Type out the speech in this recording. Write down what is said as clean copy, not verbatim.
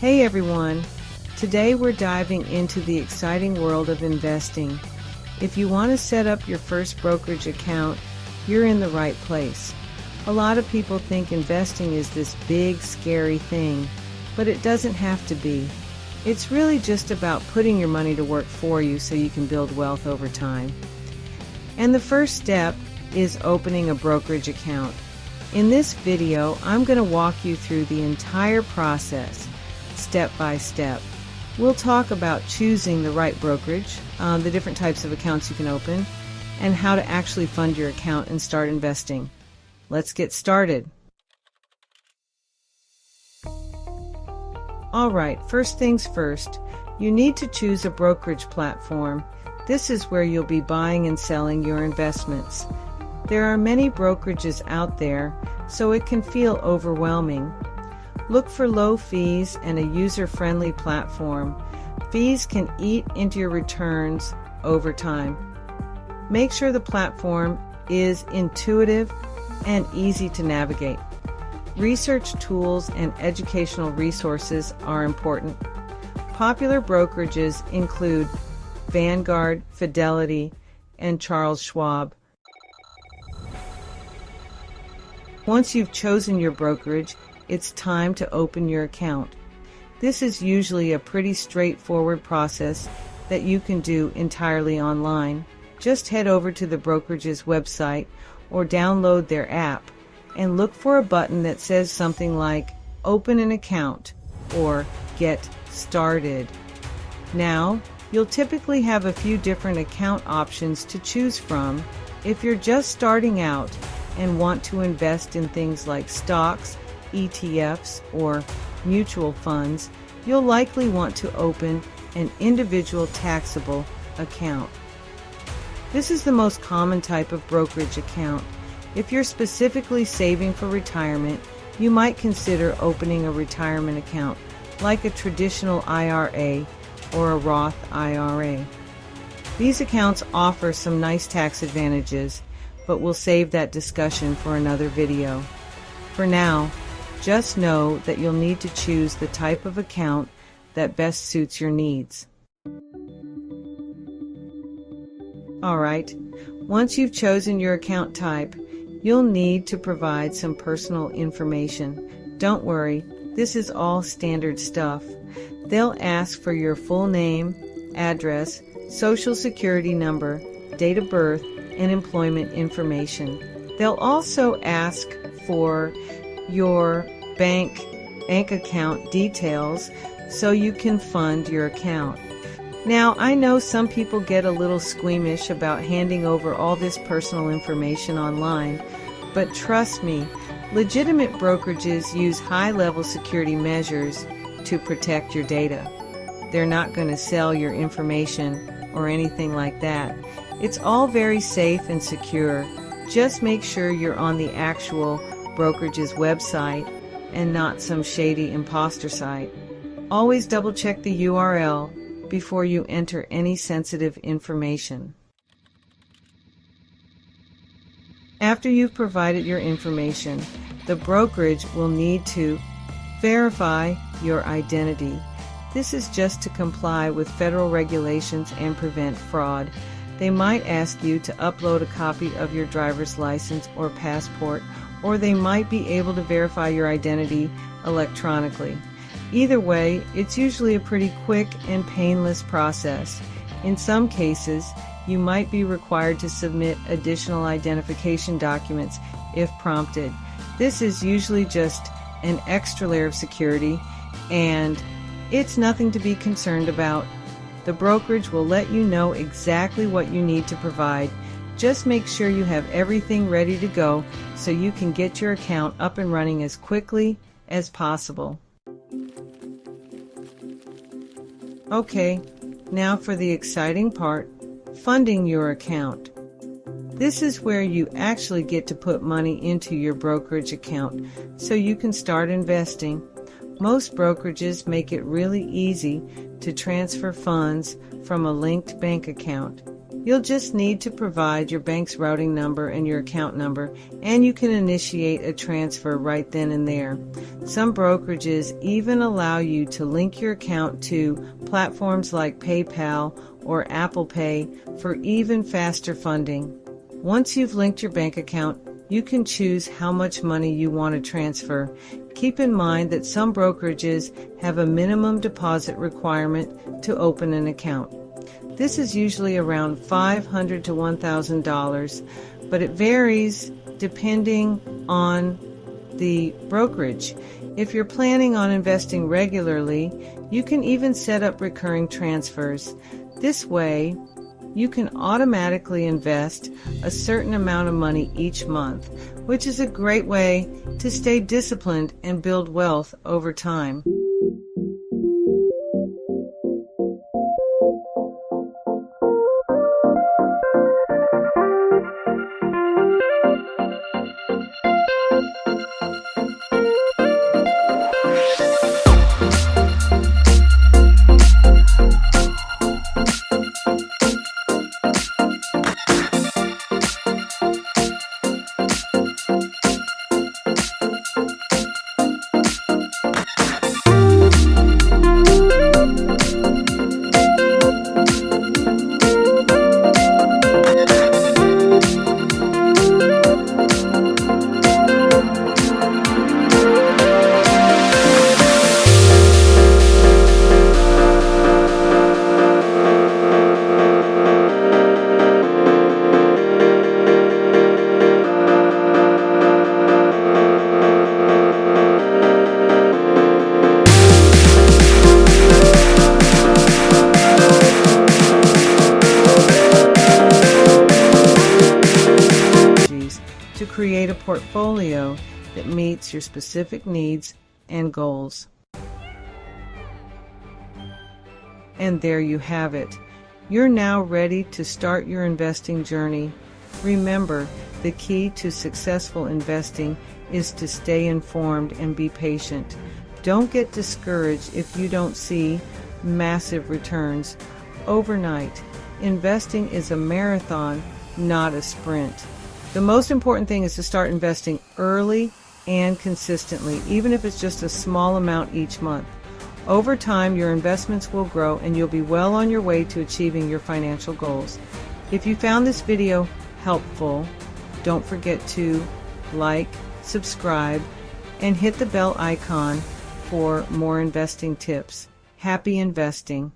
Hey everyone! Today we're diving into the exciting world of investing. If you want to set up your first brokerage account, you're in the right place. A lot of people think investing is this big, scary thing, but it doesn't have to be. It's really just about putting your money to work for you so you can build wealth over time. And the first step is opening a brokerage account. In this video, I'm going to walk you through the entire process, step by step. We'll talk about choosing the right brokerage, the different types of accounts you can open, and how to actually fund your account and start investing. Let's get started. Alright, first things first, you need to choose a brokerage platform. This is where you'll be buying and selling your investments. There are many brokerages out there, so it can feel overwhelming. Look for low fees and a user-friendly platform. Fees can eat into your returns over time. Make sure the platform is intuitive and easy to navigate. Research tools and educational resources are important. Popular brokerages include Vanguard, Fidelity, and Charles Schwab. Once you've chosen your brokerage, it's time to open your account. This is usually a pretty straightforward process that you can do entirely online. Just head over to the brokerage's website or download their app and look for a button that says something like Open an Account or Get Started. Now, you'll typically have a few different account options to choose from. If you're just starting out and want to invest in things like stocks, ETFs, or mutual funds, you'll likely want to open an individual taxable account. This is the most common type of brokerage account. If you're specifically saving for retirement, you might consider opening a retirement account, like a traditional IRA or a Roth IRA. These accounts offer some nice tax advantages, but we'll save that discussion for another video. For now, just know that you'll need to choose the type of account that best suits your needs. Alright, once you've chosen your account type, you'll need to provide some personal information. Don't worry, this is all standard stuff. They'll ask for your full name, address, social security number, date of birth, and employment information. They'll also ask for your bank account details so you can fund your account. Now, I know some people get a little squeamish about handing over all this personal information online, but trust me, legitimate brokerages use high-level security measures to protect your data. They're not going to sell your information or anything like that. It's all very safe and secure. Just make sure you're on the actual brokerage's website and not some shady imposter site. Always double check the URL before you enter any sensitive information. After you've provided your information, the brokerage will need to verify your identity. This is just to comply with federal regulations and prevent fraud. They might ask you to upload a copy of your driver's license or passport, or they might be able to verify your identity electronically. Either way, it's usually a pretty quick and painless process. In some cases, you might be required to submit additional identification documents if prompted. This is usually just an extra layer of security, and it's nothing to be concerned about. The brokerage will let you know exactly what you need to provide. Just make sure you have everything ready to go so you can get your account up and running as quickly as possible. Okay, now for the exciting part, funding your account. This is where you actually get to put money into your brokerage account so you can start investing. Most brokerages make it really easy to transfer funds from a linked bank account. You'll just need to provide your bank's routing number and your account number, and you can initiate a transfer right then and there. Some brokerages even allow you to link your account to platforms like PayPal or Apple Pay for even faster funding. Once you've linked your bank account, you can choose how much money you want to transfer. Keep in mind that some brokerages have a minimum deposit requirement to open an account. This is usually around $500 to $1,000, but it varies depending on the brokerage. If you're planning on investing regularly, you can even set up recurring transfers. This way, you can automatically invest a certain amount of money each month, which is a great way to stay disciplined and build wealth over time. To create a portfolio that meets your specific needs and goals. And there you have it. You're now ready to start your investing journey. Remember, the key to successful investing is to stay informed and be patient. Don't get discouraged if you don't see massive returns overnight. Investing is a marathon, not a sprint. The most important thing is to start investing early and consistently, even if it's just a small amount each month. Over time, your investments will grow and you'll be well on your way to achieving your financial goals. If you found this video helpful, don't forget to like, subscribe, and hit the bell icon for more investing tips. Happy investing!